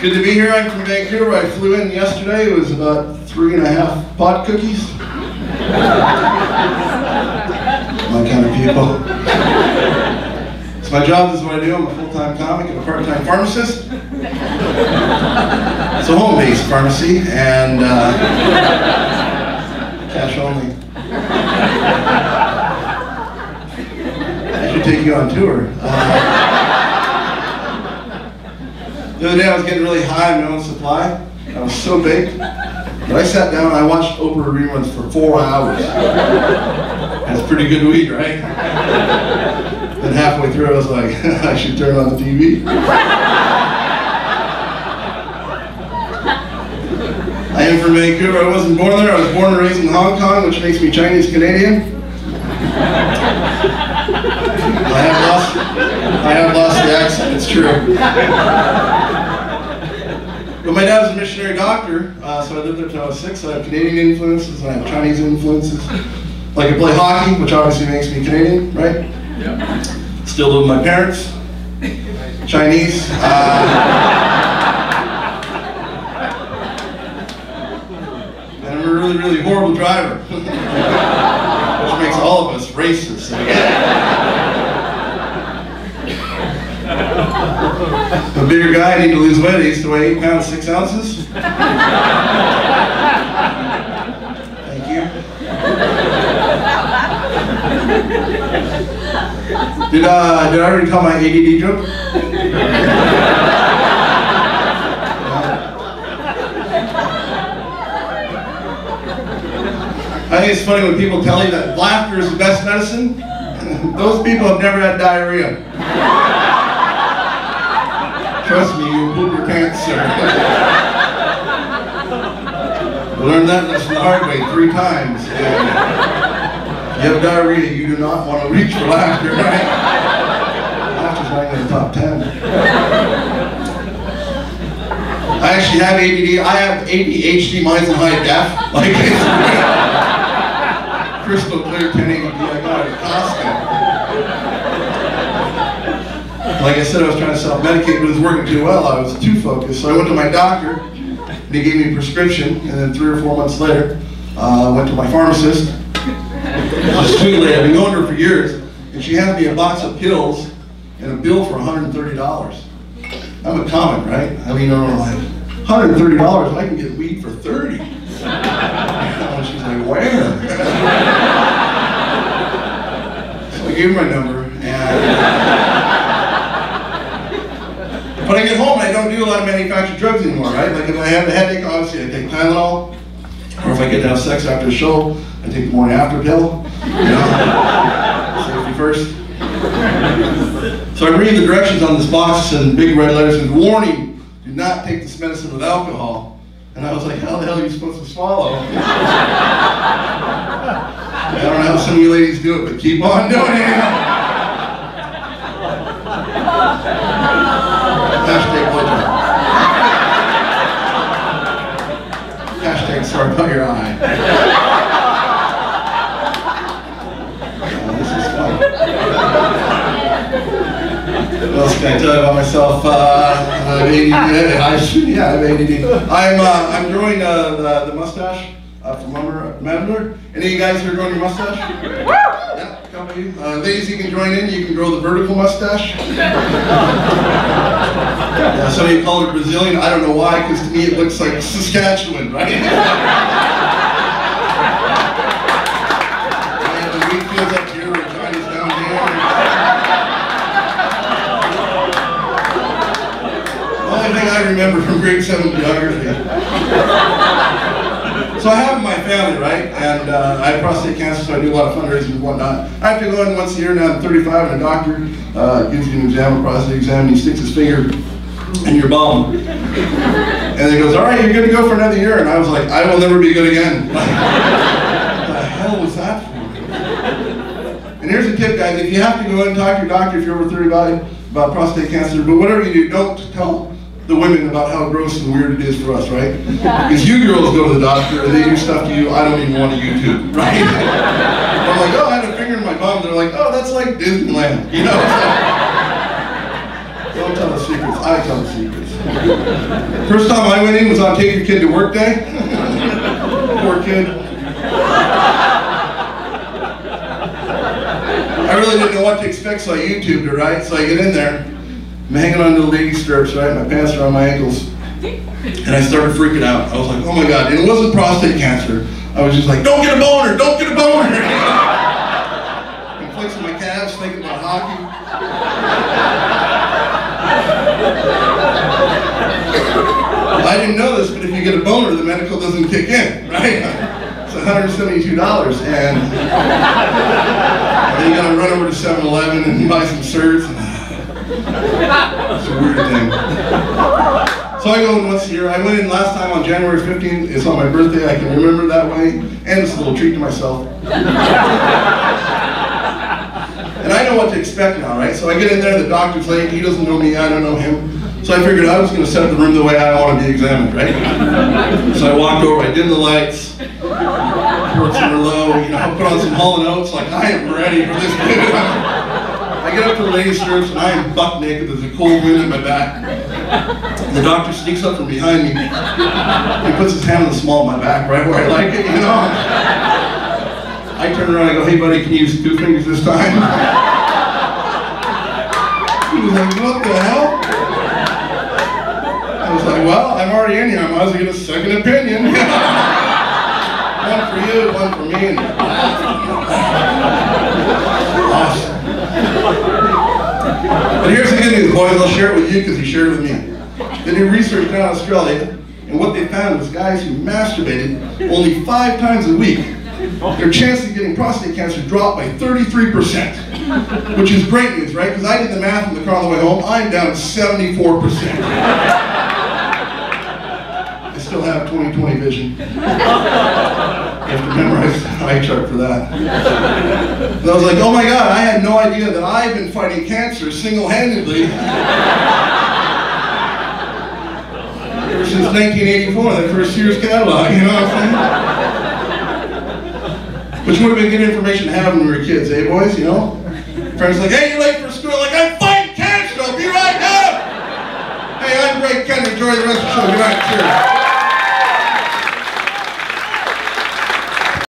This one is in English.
Good to be here. I'm from Vancouver. I flew in yesterday. It was about 3.5 pot cookies. My kind of people. So my job is what I do. I'm a full-time comic and a part-time pharmacist. It's a home-based pharmacy and cash only. I should take you on tour. The other day I was getting really high on my own supply. I was so baked. But I sat down and I watched Oprah reruns for 4 hours. That's pretty good weed, right? Then halfway through I was like, I should turn on the TV. I am from Vancouver. I wasn't born there. I was born and raised in Hong Kong, which makes me Chinese Canadian. I have lost the accent, it's true. But my dad was a missionary doctor, so I lived there until I was 6, so I have Canadian influences, and I have Chinese influences. Like I play hockey, which obviously makes me Canadian, right? Yeah. Still live with my parents. Chinese. And I'm a really, really horrible driver. Which makes all of us racist. I'm a bigger guy, I need to lose weight. I used to weigh 8 pounds, 6 ounces. Thank you. Did I already tell my ADD joke? I think it's funny when people tell you that laughter is the best medicine. Those people have never had diarrhea. Trust me, you'll poop your pants, sir. I learned that lesson the hard way 3 times. And if you have diarrhea, you do not want to reach for laughter, right? Laughter's not in the top 10. I actually have ADD. I have ADHD, mine's in high def. Like, it's crystal clear 1080p. I got it at Costco. Like I said, I was trying to self-medicate, but it was working too well. I was too focused. So I went to my doctor, and he gave me a prescription, and then 3 or 4 months later, I went to my pharmacist. It was too late. I've been going to her for years, and she handed me a box of pills and a bill for $130. I'm a comic, right? I mean, I'm like, $130? I can get weed for 30. And she's like, where? So I gave her my number, and when I get home, I don't do a lot of manufactured drugs anymore, right? Like if I have a headache, obviously I take Tylenol, or if I get to have sex after a show, I take the morning after pill, you know, safety first. So I read the directions on this box in big red letters, and warning, do not take this medicine with alcohol. And I was like, how the hell are you supposed to swallow? I don't know how some of you ladies do it, but keep on doing it. Hashtag blowjob. Hashtag sorry about your eye. This is fun. What else can I tell you about myself? I have ADD. Yeah, I have ADD. I'm growing the mustache from Member. Any of you guys here growing your mustache? Yeah, a couple of you. Ladies, you can join in. You can grow the vertical mustache. Yeah, some of you call it Brazilian. I don't know why, because to me it looks like Saskatchewan, right? I have the wheat fields up here, and China's down here. The only thing I remember from grade 7 geography. So I have my family, right? And I have prostate cancer, so I do a lot of fundraising and whatnot. I have to go in once a year now. I'm 35, and a doctor gives you an exam, a prostate exam, and he sticks his finger in your bum. And he goes, all right, you're good to go for another year. And I was like, I will never be good again. What the hell was that for? And here's a tip, guys. If you have to go in and talk to your doctor if you're over 35 about prostate cancer, but whatever you do, don't tell the women about how gross and weird it is for us, right? Because you girls go to the doctor and they do stuff to you I don't even want to YouTube, right? I'm like, oh, I had a finger in my bum. They're like, oh, that's like Disneyland, you know? So, don't tell the secrets. I tell the secrets. First time I went in was on Take Your Kid to Work Day. Poor kid. I really didn't know what to expect, so I YouTubed it, right? So I get in there, I'm hanging on to the lady stirrups, right? My pants are on my ankles. And I started freaking out. I was like, oh my God. And it wasn't prostate cancer. I was just like, don't get a boner, don't get a boner. I'm flexing my calves, thinking about hockey. I didn't know this, but if you get a boner, the medical doesn't kick in, right? It's $172, and then you gotta run over to 7-Eleven and buy some shirts. It's a weird thing. So I go in once a year. I went in last time on January 15th. It's on my birthday. I can remember it that way, and it's a little treat to myself. And I know what to expect now, right? So I get in there, the doctor's late, he doesn't know me, I don't know him. So I figured I was going to set up the room the way I want to be examined, right? So I walked over, I dimmed the lights, ports were low, you know, I put on some Hall & Oates, like, I am ready for this dude. I get up to the ladies' strips, and I am buck naked, there's a cold wind in my back. And the doctor sneaks up from behind me, he puts his hand on the small of my back, right where I like it, you know? I turn around and I go, hey buddy, can you use 2 fingers this time? He was like, what the hell? I was like, well, I'm already in here, I might as well get a second opinion. One for you, one for me. And awesome. But here's the good news, boys, I'll share it with you because he shared it with me. They did research down in Australia, and what they found was guys who masturbated only 5 times a week, their chance of getting prostate cancer dropped by 33%, which is great news, right? Because I did the math in the car on the way home, I'm down 74%. I still have 20/20 vision. I have to memorize the eye chart for that. And I was like, oh my God, I had no idea that I've been fighting cancer single-handedly ever since 1984, that first Sears catalog, you know what I'm saying? Which would have been good information to have when we were kids, eh boys, you know? Parents like, hey, you're late for school. Like, I'm fighting cancer, I'll be right back. Hey, I'm Kettner, enjoy the rest of the show. Good night, cheers.